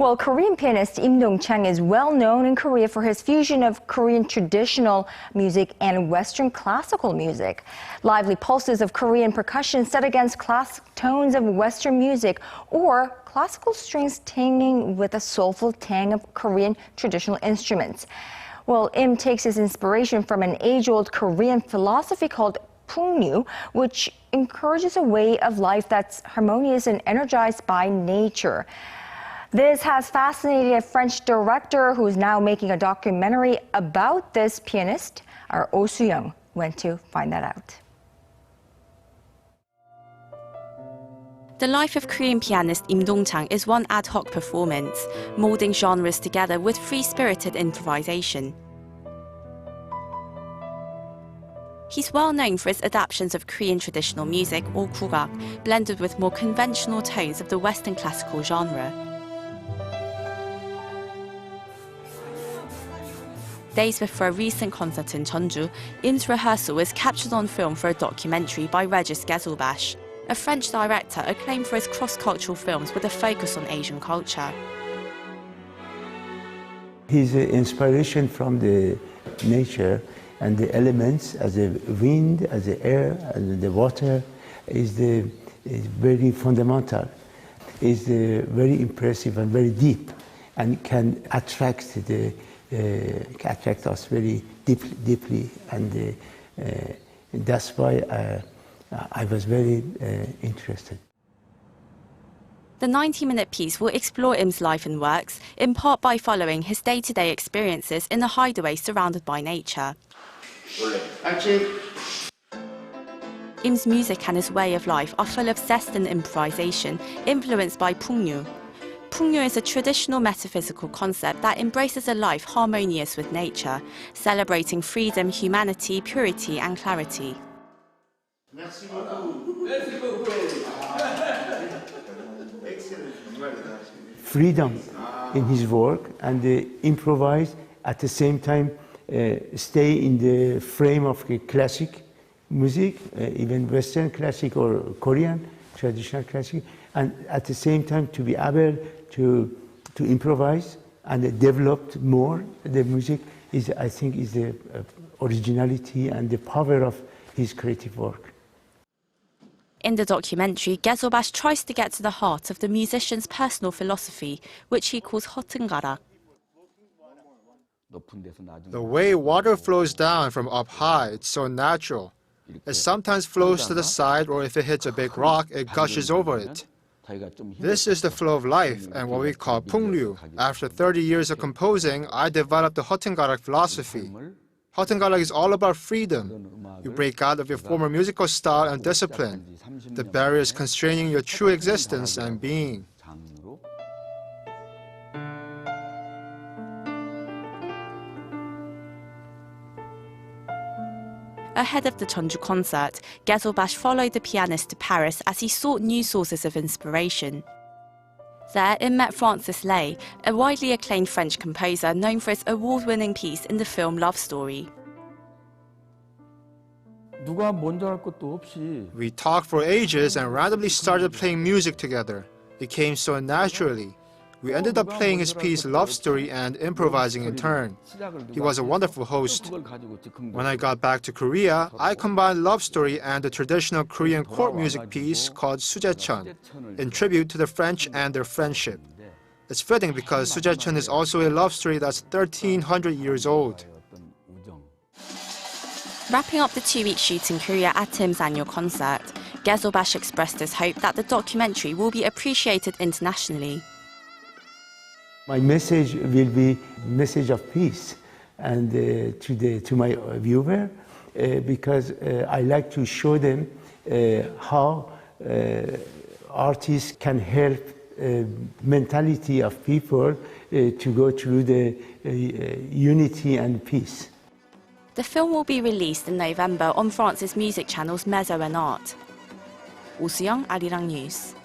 Well, Korean pianist Lim Dong-chang is well known in Korea for his fusion of Korean traditional music and Western classical music. Lively pulses of Korean percussion set against classic tones of Western music, or classical strings tinging with a soulful tang of Korean traditional instruments. Well, Im takes his inspiration from an age-old Korean philosophy called PUNGRYU, which encourages a way of life that's harmonious and energized by nature. This has fascinated a French director who's now making a documentary about this pianist. Our Soo-young went to find that out. The life of Korean pianist Lim Dong-chang is one ad hoc performance, molding genres together with free-spirited improvisation. He's well known for his adaptations of Korean traditional music, or gugak, blended with more conventional tones of the Western classical genre. Days before a recent concert in Jeonju, Im's rehearsal was captured on film for a documentary by Regis Ghezelbash, a French director acclaimed for his cross-cultural films with a focus on Asian culture. His inspiration from the nature and the elements, as the wind, as the air, as the water, is very fundamental. Is very impressive and very deep, and can attract us very deeply, and that's why I was very interested. The 90-minute piece will explore Im's life and works, in part by following his day-to-day experiences in a hideaway surrounded by nature. Im's music and his way of life are full of zest and improvisation, influenced by PUNGRYU. PUNGRYU is a traditional metaphysical concept that embraces a life harmonious with nature, celebrating freedom, humanity, purity and clarity. Freedom in his work, and improvise at the same time, stay in the frame of classic music, even Western classic or Korean traditional classic, and at the same time to be able to improvise and develop more the music I think is the originality and the power of his creative work. In the documentary, Ghezelbash tries to get to the heart of the musician's personal philosophy, which he calls gugak. The way water flows down from up high, it's so natural. It sometimes flows to the side, or if it hits a big rock, it gushes over it. This is the flow of life and what we call PUNGRYU. After 30 years of composing, I developed the gugak philosophy. Gugak is all about freedom. You break out of your former musical style and discipline, the barriers constraining your true existence and being. Ahead of the Jeonju concert, Ghezelbash followed the pianist to Paris as he sought new sources of inspiration. There, Im met Francis Lay, a widely acclaimed French composer known for his award-winning piece in the film Love Story. We talked for ages and randomly started playing music together. It came so naturally. We ended up playing his piece Love Story and improvising in turn. He was a wonderful host. When I got back to Korea, I combined Love Story and a traditional Korean court music piece called Soo-young, in tribute to the French and their friendship. It's fitting because Soo-young is also a love story that's 1,300 years old. Wrapping up the two-week shoot in Korea at Im's annual concert, Ghezelbash expressed his hope that the documentary will be appreciated internationally. My message will be a message of peace, and to my viewer, because I like to show them how artists can help mentality of people to go through the unity and peace. The film will be released in November on France's music channels Mezzo and Art. Soo-young, Arirang News.